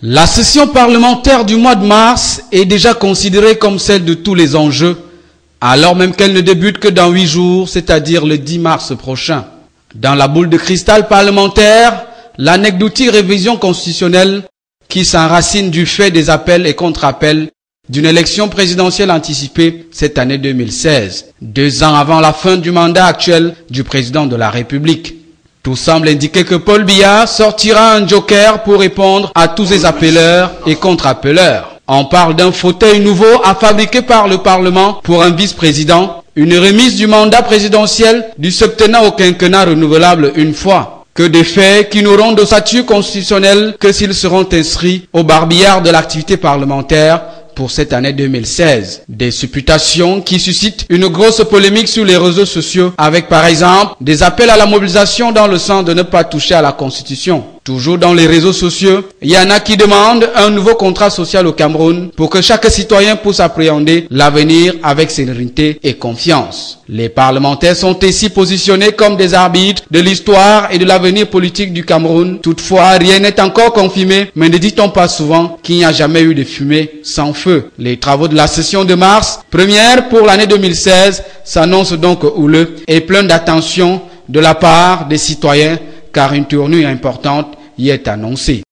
La session parlementaire du mois de mars est déjà considérée comme celle de tous les enjeux, alors même qu'elle ne débute que dans 8 jours, c'est-à-dire le 10 mars prochain. Dans la boule de cristal parlementaire, l'anecdotique révision constitutionnelle qui s'enracine du fait des appels et contre-appels d'une élection présidentielle anticipée cette année 2016, 2 ans avant la fin du mandat actuel du président de la République. Tout semble indiquer que Paul Biya sortira un joker pour répondre à tous ces appeleurs et contre-appeleurs. On parle d'un fauteuil nouveau à fabriquer par le Parlement pour un vice-président, une remise du mandat présidentiel du septennat au quinquennat renouvelable une fois. Que des faits qui n'auront d'ossature constitutionnelle que s'ils seront inscrits au barbillard de l'activité parlementaire pour cette année 2016. Des supputations qui suscitent une grosse polémique sur les réseaux sociaux avec par exemple des appels à la mobilisation dans le sens de ne pas toucher à la Constitution. Toujours dans les réseaux sociaux, il y en a qui demandent un nouveau contrat social au Cameroun pour que chaque citoyen puisse appréhender l'avenir avec sérénité et confiance. Les parlementaires sont ici positionnés comme des arbitres de l'histoire et de l'avenir politique du Cameroun. Toutefois, rien n'est encore confirmé, mais ne dit-on pas souvent qu'il n'y a jamais eu de fumée sans feu. Les travaux de la session de mars, première pour l'année 2016, s'annoncent donc houleux et plein d'attention de la part des citoyens, car une tournure importante y est annoncée.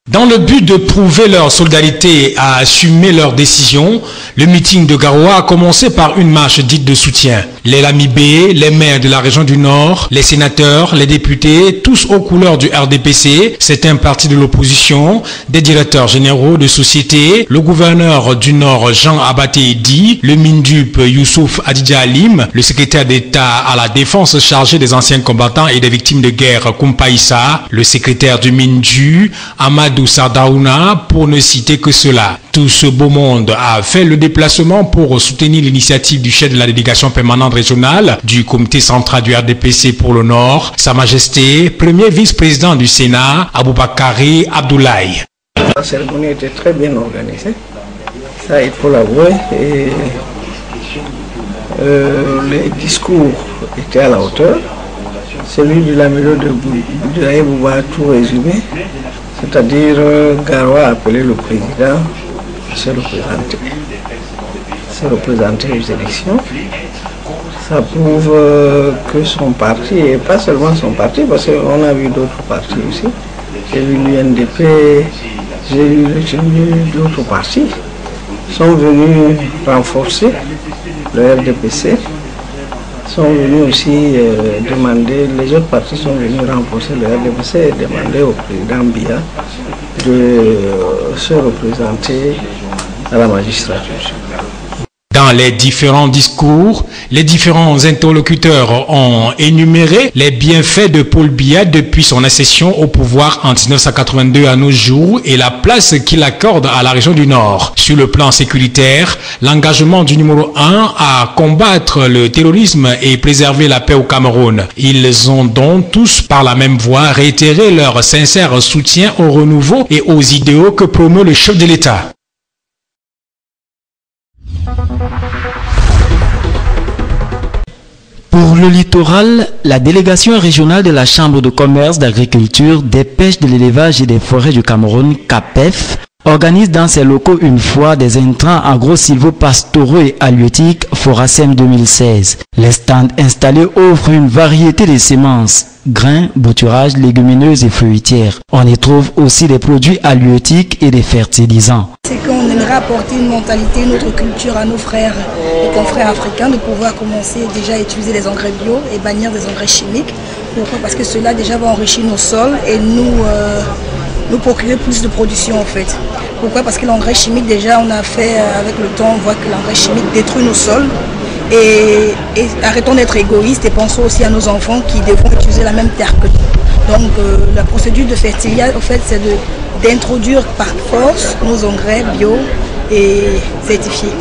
Dans le but de prouver leur solidarité et à assumer leurs décisions, le meeting de Garoua a commencé par une marche dite de soutien. Les Lamibé, les maires de la région du Nord, les sénateurs, les députés, tous aux couleurs du RDPC, c'est un parti de l'opposition, des directeurs généraux de sociétés, le gouverneur du Nord Jean Abaté Di, le Mindup Youssouf Adidja Alim, le secrétaire d'État à la défense chargé des anciens combattants et des victimes de guerre Kumpaïssa, le secrétaire du Mindu, Amadou Sardaouna, pour ne citer que cela. Tout ce beau monde a fait le déplacement pour soutenir l'initiative du chef de la délégation permanente régionale du comité central du RDPC pour le Nord, Sa Majesté, premier vice-président du Sénat, Aboubakari Abdoulaye. La cérémonie était très bien organisée, ça il faut l'avouer, et les discours étaient à la hauteur. Celui de la mélodie de Aïbouba a tout résumé, c'est-à-dire Garoua a appelé le président à se représenter aux élections. Ça prouve que son parti, et pas seulement son parti, parce qu'on a vu d'autres partis aussi, j'ai vu l'UNDP, j'ai vu d'autres partis, sont venus renforcer le RDPC, sont venus aussi demander, les autres partis sont venus renforcer le RDPC et demander au président Biya de se représenter à la magistrature. Dans les différents discours, les différents interlocuteurs ont énuméré les bienfaits de Paul Biya depuis son accession au pouvoir en 1982 à nos jours et la place qu'il accorde à la région du Nord. Sur le plan sécuritaire, l'engagement du numéro 1 à combattre le terrorisme et préserver la paix au Cameroun. Ils ont donc tous par la même voie réitéré leur sincère soutien au renouveau et aux idéaux que promeut le chef de l'État. Pour le littoral, la délégation régionale de la Chambre de commerce, d'agriculture, des pêches, de l'élevage et des forêts du Cameroun, CAPEF, organise dans ses locaux une fois des intrants agro-silvopastoraux et halieutiques Foracem 2016. Les stands installés offrent une variété de semences, grains, bouturages, légumineuses et fruitières. On y trouve aussi des produits halieutiques et des fertilisants. C'est qu'on aimerait apporter une mentalité, une autre culture à nos frères et confrères africains, de pouvoir commencer déjà à utiliser les engrais bio et bannir des engrais chimiques. Pourquoi? Parce que cela déjà va enrichir nos sols et nous procurer plus de production en fait. Pourquoi? Parce que l'engrais chimique déjà on a fait avec le temps, on voit que l'engrais chimique détruit nos sols. Et arrêtons d'être égoïstes et pensons aussi à nos enfants qui devront utiliser la même terre que nous. Donc la procédure de fertilisation en fait c'est d'introduire par force nos engrais bio et certifiés.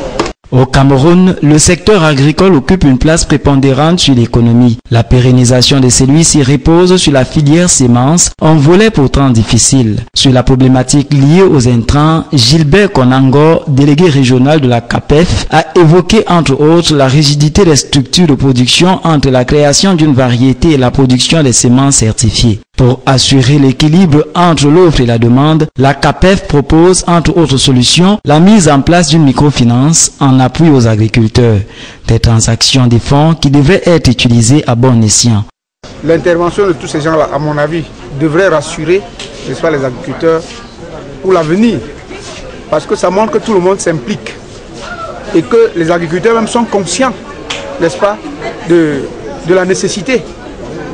Au Cameroun, le secteur agricole occupe une place prépondérante sur l'économie. La pérennisation de celui-ci repose sur la filière semences, un volet pourtant difficile. Sur la problématique liée aux intrants, Gilbert Konango, délégué régional de la CAPEF, a évoqué entre autres la rigidité des structures de production entre la création d'une variété et la production des semences certifiées. Pour assurer l'équilibre entre l'offre et la demande, la CAPEF propose, entre autres solutions, la mise en place d'une microfinance en appui aux agriculteurs. Des transactions des fonds qui devraient être utilisées à bon escient. L'intervention de tous ces gens-là, à mon avis, devrait rassurer, n'est-ce pas, les agriculteurs pour l'avenir. Parce que ça montre que tout le monde s'implique et que les agriculteurs même sont conscients, n'est-ce pas, de la nécessité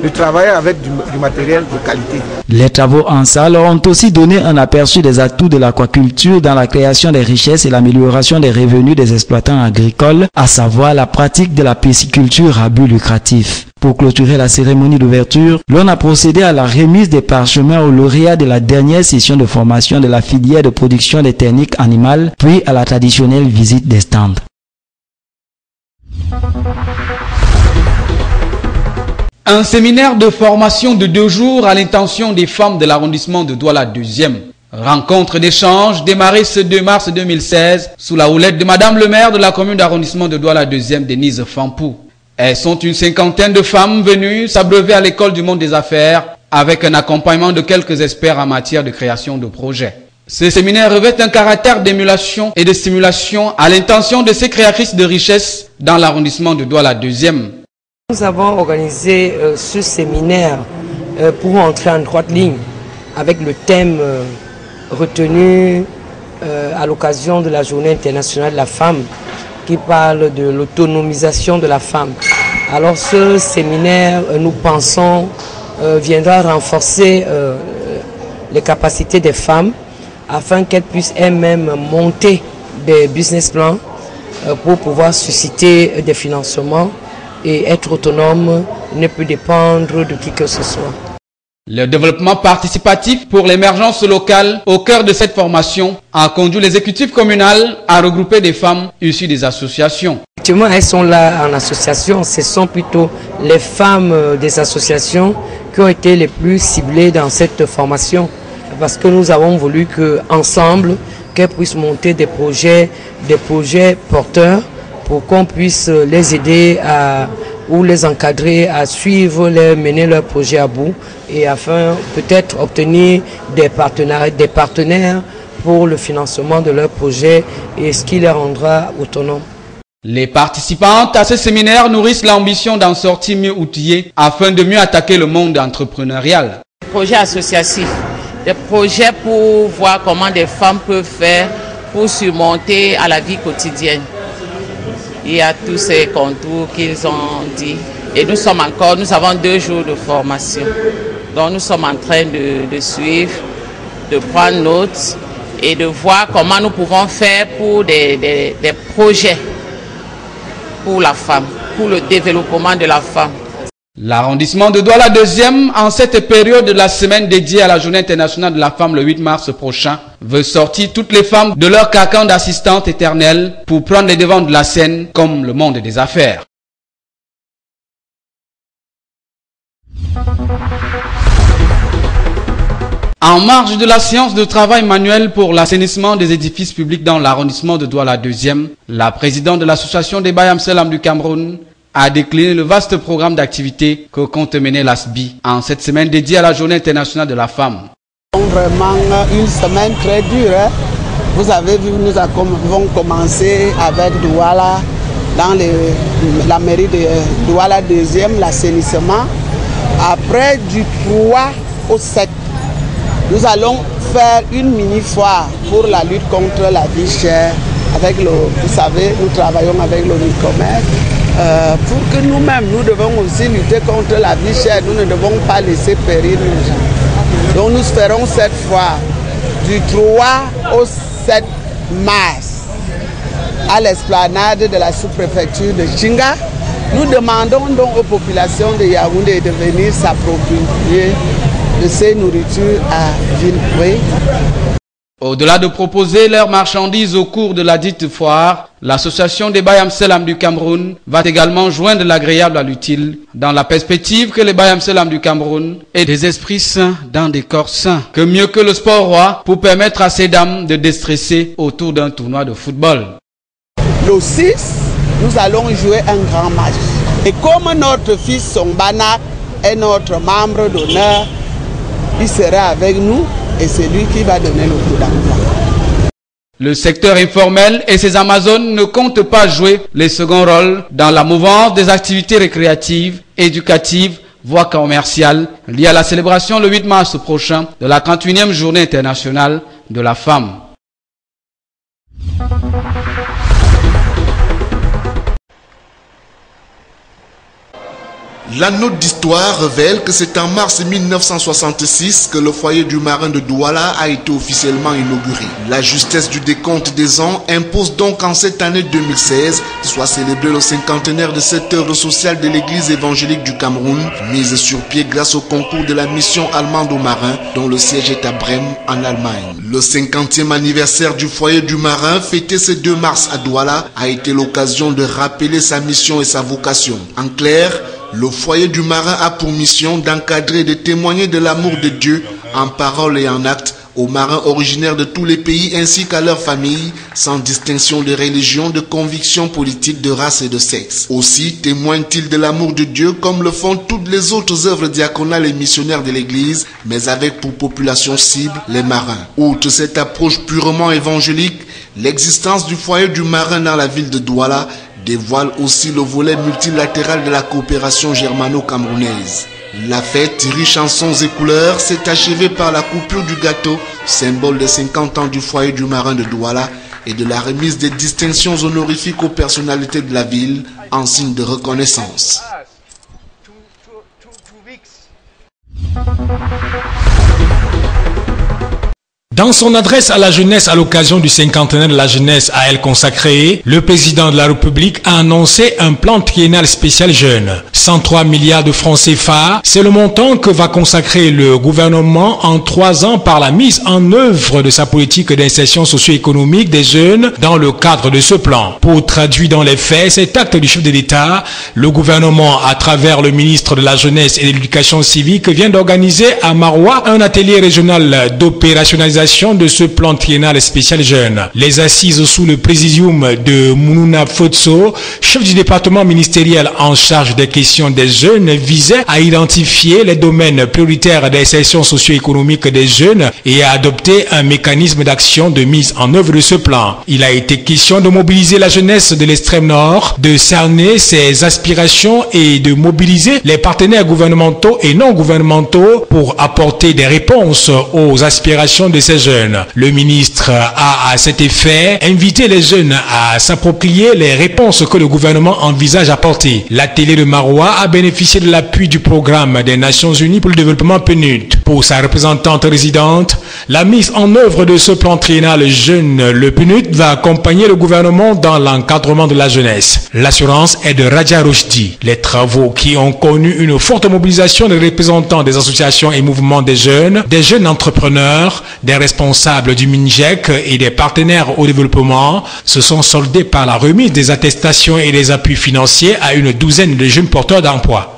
de travailler avec du matériel de qualité. Les travaux en salle ont aussi donné un aperçu des atouts de l'aquaculture dans la création des richesses et l'amélioration des revenus des exploitants agricoles, à savoir la pratique de la pisciculture à but lucratif. Pour clôturer la cérémonie d'ouverture, l'on a procédé à la remise des parchemins aux lauréats de la dernière session de formation de la filière de production des techniques animales, puis à la traditionnelle visite des stands. Un séminaire de formation de 2 jours à l'intention des femmes de l'arrondissement de Douala 2e. Rencontre d'échange démarrée ce 2 mars 2016 sous la houlette de Madame le maire de la commune d'arrondissement de Douala 2e, Denise Fampou. Elles sont une cinquantaine de femmes venues s'abreuver à l'école du monde des affaires avec un accompagnement de quelques experts en matière de création de projets. Ce séminaire revêt un caractère d'émulation et de stimulation à l'intention de ces créatrices de richesses dans l'arrondissement de Douala 2e. Nous avons organisé ce séminaire pour entrer en droite ligne avec le thème retenu à l'occasion de la Journée internationale de la femme qui parle de l'autonomisation de la femme. Alors ce séminaire, nous pensons, viendra renforcer les capacités des femmes afin qu'elles puissent elles-mêmes monter des business plans pour pouvoir susciter des financements et être autonome ne peut dépendre de qui que ce soit. Le développement participatif pour l'émergence locale au cœur de cette formation a conduit l'exécutif communal à regrouper des femmes issues des associations. Effectivement, elles sont là en association. Ce sont plutôt les femmes des associations qui ont été les plus ciblées dans cette formation. Parce que nous avons voulu qu'ensemble, qu'elles puissent monter des projets porteurs pour qu'on puisse les aider ou les encadrer à suivre, mener leur projet à bout et afin peut-être obtenir des partenaires pour le financement de leur projet et ce qui les rendra autonomes. Les participantes à ce séminaire nourrissent l'ambition d'en sortir mieux outillées afin de mieux attaquer le monde entrepreneurial. Des projets associatifs, des projets pour voir comment des femmes peuvent faire pour surmonter à la vie quotidienne. Il y a tous ces contours qu'ils ont dit. Et nous avons 2 jours de formation. Donc nous sommes en train de suivre, de prendre note et de voir comment nous pouvons faire pour des projets pour la femme, pour le développement de la femme. L'arrondissement de Douala 2e, en cette période de la semaine dédiée à la Journée internationale de la femme le 8 mars prochain, veut sortir toutes les femmes de leur carcan d'assistantes éternelles pour prendre les devants de la scène comme le monde des affaires. En marge de la séance de travail manuel pour l'assainissement des édifices publics dans l'arrondissement de Douala 2e, la présidente de l'association des Bayam Selam du Cameroun a décliné le vaste programme d'activités que compte mener l'ASBI en cette semaine dédiée à la Journée internationale de la femme. Vraiment une semaine très dure. Hein? Vous avez vu, nous avons commencé avec Douala, dans la mairie de Douala 2e, l'assainissement. Après, du 3 au 7, nous allons faire une mini-foire pour la lutte contre la vie chère. Vous savez, nous travaillons avec le commerce. Pour que nous-mêmes, nous devons aussi lutter contre la vie chère. Nous ne devons pas laisser périr nos gens. Donc nous ferons cette fois du 3 au 7 mars à l'esplanade de la sous-préfecture de Chinga. Nous demandons donc aux populations de Yaoundé de venir s'approprier de ces nourritures à Villepoué. Au-delà de proposer leurs marchandises au cours de la dite foire, l'association des Bayam Selam du Cameroun va également joindre l'agréable à l'utile dans la perspective que les Bayam Selam du Cameroun aient des esprits sains dans des corps sains. Que mieux que le sport roi pour permettre à ces dames de déstresser autour d'un tournoi de football. Le 6, nous allons jouer un grand match. Et comme notre fils Sombana est notre membre d'honneur, il sera avec nous. Et c'est lui qui va donner le coup d'envoi. Le secteur informel et ses Amazones ne comptent pas jouer les seconds rôles dans la mouvance des activités récréatives, éducatives, voire commerciales, liées à la célébration le 8 mars prochain de la 31e journée internationale de la femme. La note d'histoire révèle que c'est en mars 1966 que le foyer du marin de Douala a été officiellement inauguré. La justesse du décompte des ans impose donc en cette année 2016 soit célébré le cinquantenaire de cette œuvre sociale de l'église évangélique du Cameroun, mise sur pied grâce au concours de la mission allemande aux marins, dont le siège est à Brême en Allemagne. Le 50e anniversaire du foyer du marin, fêté ce 2 mars à Douala, a été l'occasion de rappeler sa mission et sa vocation. En clair, le foyer du marin a pour mission d'encadrer et de témoigner de l'amour de Dieu en parole et en acte aux marins originaires de tous les pays ainsi qu'à leurs familles, sans distinction de religion, de conviction politique, de race et de sexe. Aussi témoignent-ils de l'amour de Dieu comme le font toutes les autres œuvres diaconales et missionnaires de l'Église, mais avec pour population cible les marins. Outre cette approche purement évangélique, l'existence du foyer du marin dans la ville de Douala dévoile aussi le volet multilatéral de la coopération germano-camerounaise. La fête, riche en sons et couleurs, s'est achevée par la coupure du gâteau, symbole des 50 ans du foyer du marin de Douala, et de la remise des distinctions honorifiques aux personnalités de la ville en signe de reconnaissance. Dans son adresse à la jeunesse à l'occasion du cinquantenaire de la jeunesse à elle consacrée, le président de la République a annoncé un plan triennal spécial jeune. 103 milliards de francs CFA, c'est le montant que va consacrer le gouvernement en 3 ans par la mise en œuvre de sa politique d'insertion socio-économique des jeunes dans le cadre de ce plan. Pour traduire dans les faits cet acte du chef de l'État, le gouvernement, à travers le ministre de la Jeunesse et de l'Éducation civique, vient d'organiser à Maroua un atelier régional d'opérationnalisation de ce plan triennal spécial jeune. Les assises sous le présidium de Mounouna Fotso, chef du département ministériel en charge des questions des jeunes, visaient à identifier les domaines prioritaires d'insertion socio-économique des jeunes et à adopter un mécanisme d'action de mise en œuvre de ce plan. Il a été question de mobiliser la jeunesse de l'extrême nord, de cerner ses aspirations et de mobiliser les partenaires gouvernementaux et non gouvernementaux pour apporter des réponses aux aspirations de ces jeunes. Le ministre a à cet effet invité les jeunes à s'approprier les réponses que le gouvernement envisage apporter. L'atelier de Maroua a bénéficié de l'appui du programme des Nations Unies pour le développement PNUD. Pour sa représentante résidente, la mise en œuvre de ce plan triennal jeune, le PNUD, va accompagner le gouvernement dans l'encadrement de la jeunesse. L'assurance est de Raja Rochdi. Les travaux qui ont connu une forte mobilisation des représentants des associations et mouvements des jeunes entrepreneurs, des responsables du MINJEC et des partenaires au développement se sont soldés par la remise des attestations et des appuis financiers à une douzaine de jeunes porteurs d'emploi.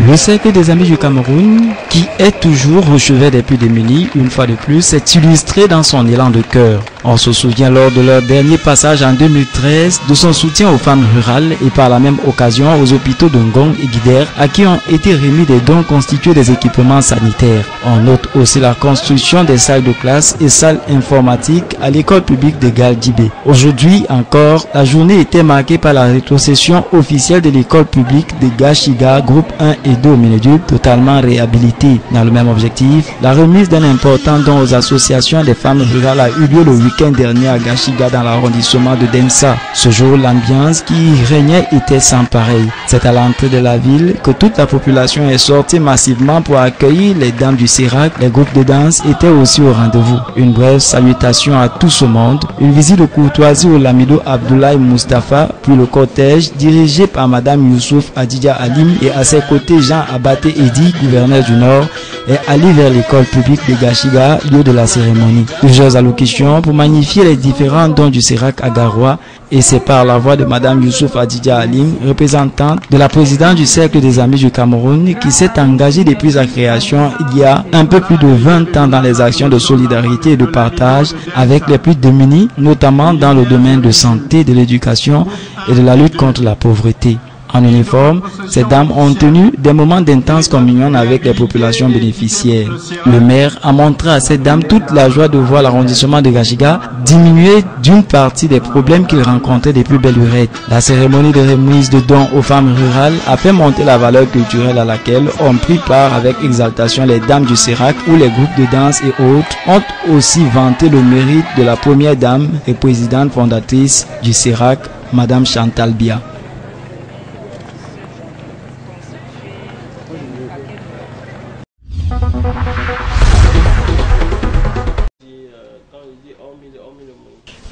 Le cercle des amis du Cameroun, qui est toujours au chevet des plus démunis, une fois de plus, s'est illustré dans son élan de cœur. On se souvient lors de leur dernier passage en 2013 de son soutien aux femmes rurales et par la même occasion aux hôpitaux de Ngong et Guider à qui ont été remis des dons constitués des équipements sanitaires. On note aussi la construction des salles de classe et salles informatiques à l'école publique de Galdibé. Aujourd'hui encore, la journée était marquée par la rétrocession officielle de l'école publique de Gashiga, groupe 1 et 2 au Minéduc, totalement réhabilités. Dans le même objectif, la remise d'un important don aux associations des femmes rurales a eu lieu le week-end dernier à Gashiga dans l'arrondissement de Densa. Ce jour, l'ambiance qui régnait était sans pareil. C'est à l'entrée de la ville que toute la population est sortie massivement pour accueillir les dames du Sérac. Les groupes de danse étaient aussi au rendez-vous. Une brève salutation à tout ce monde, une visite de courtoisie au Lamido Abdoulaye Mustafa, puis le cortège dirigé par Madame Youssouf Adidja Alim et à ses côtés Jean Abaté Edi, gouverneur du Nord, est allé vers l'école publique de Gashiga, lieu de la cérémonie. Plusieurs allocutions pour magnifier les différents dons du Sérac à Garoua, et c'est par la voix de Madame Youssouf Adidja Alim, représentante de la présidente du Cercle des Amis du Cameroun, qui s'est engagée depuis sa création il y a un peu plus de 20 ans dans les actions de solidarité et de partage avec les plus démunis, notamment dans le domaine de santé, de l'éducation et de la lutte contre la pauvreté. En uniforme, ces dames ont tenu des moments d'intense communion avec les populations bénéficiaires. Le maire a montré à ces dames toute la joie de voir l'arrondissement de Gashiga diminuer d'une partie des problèmes qu'il rencontrait depuis belle lurette. La cérémonie de remise de dons aux femmes rurales a fait monter la valeur culturelle à laquelle ont pris part avec exaltation les dames du Sérac, où les groupes de danse et autres ont aussi vanté le mérite de la première dame et présidente fondatrice du Sérac, Madame Chantal Bia.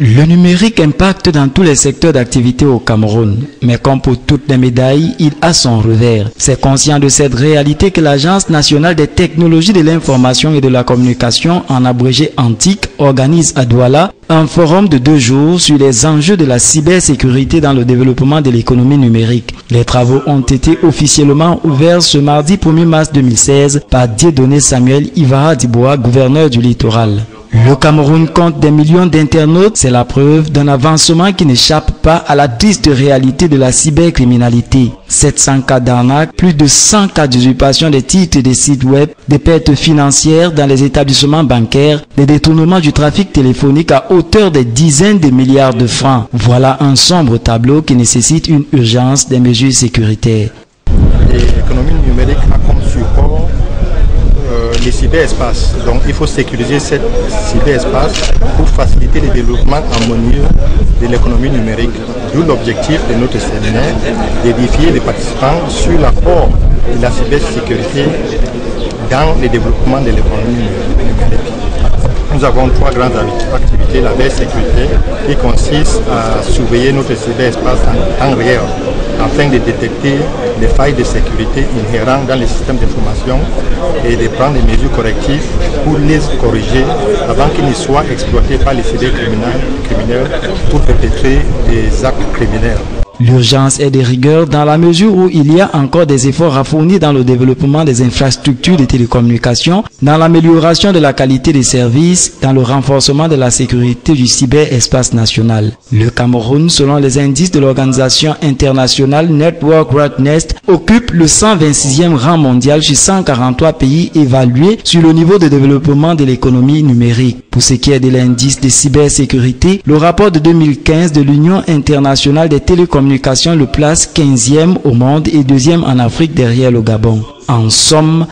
Le numérique impacte dans tous les secteurs d'activité au Cameroun, mais comme pour toutes les médailles, il a son revers. C'est conscient de cette réalité que l'Agence nationale des technologies de l'information et de la communication, en abrégé ANTIC, organise à Douala un forum de 2 jours sur les enjeux de la cybersécurité dans le développement de l'économie numérique. Les travaux ont été officiellement ouverts ce mardi 1er mars 2016 par Dieudonné Samuel Ivara Diboa, gouverneur du littoral. Le Cameroun compte des millions d'internautes, c'est la preuve d'un avancement qui n'échappe pas à la triste réalité de la cybercriminalité. 700 cas d'arnaque, plus de 100 cas d'usurpation des titres des sites web, des pertes financières dans les établissements bancaires, des détournements du trafic téléphonique à hauteur des dizaines de milliards de francs. Voilà un sombre tableau qui nécessite une urgence des mesures sécuritaires. L'économie numérique a comme support les cyberespaces. Donc il faut sécuriser cet cyberespace pour faciliter le développement harmonieux de l'économie numérique. D'où l'objectif de notre séminaire, d'édifier les participants sur l'apport de la cybersécurité dans le développement de l'économie numérique. Nous avons 3 grandes activités. La veille sécurité qui consiste à surveiller notre cyberespace en temps réel afin de détecter les failles de sécurité inhérentes dans les systèmes d'information et de prendre des mesures correctives pour les corriger avant qu'ils ne soient exploités par les cybercriminels pour perpétrer des actes criminels. L'urgence est de rigueur dans la mesure où il y a encore des efforts à fournir dans le développement des infrastructures de télécommunications, dans l'amélioration de la qualité des services, dans le renforcement de la sécurité du cyberespace national. Le Cameroun, selon les indices de l'organisation internationale Network Rat Nest, occupe le 126e rang mondial sur 143 pays évalués sur le niveau de développement de l'économie numérique. Pour ce qui est de l'indice de cybersécurité, le rapport de 2015 de l'Union internationale des télécommunications le place 15e au monde et 2e en Afrique derrière le Gabon. En somme,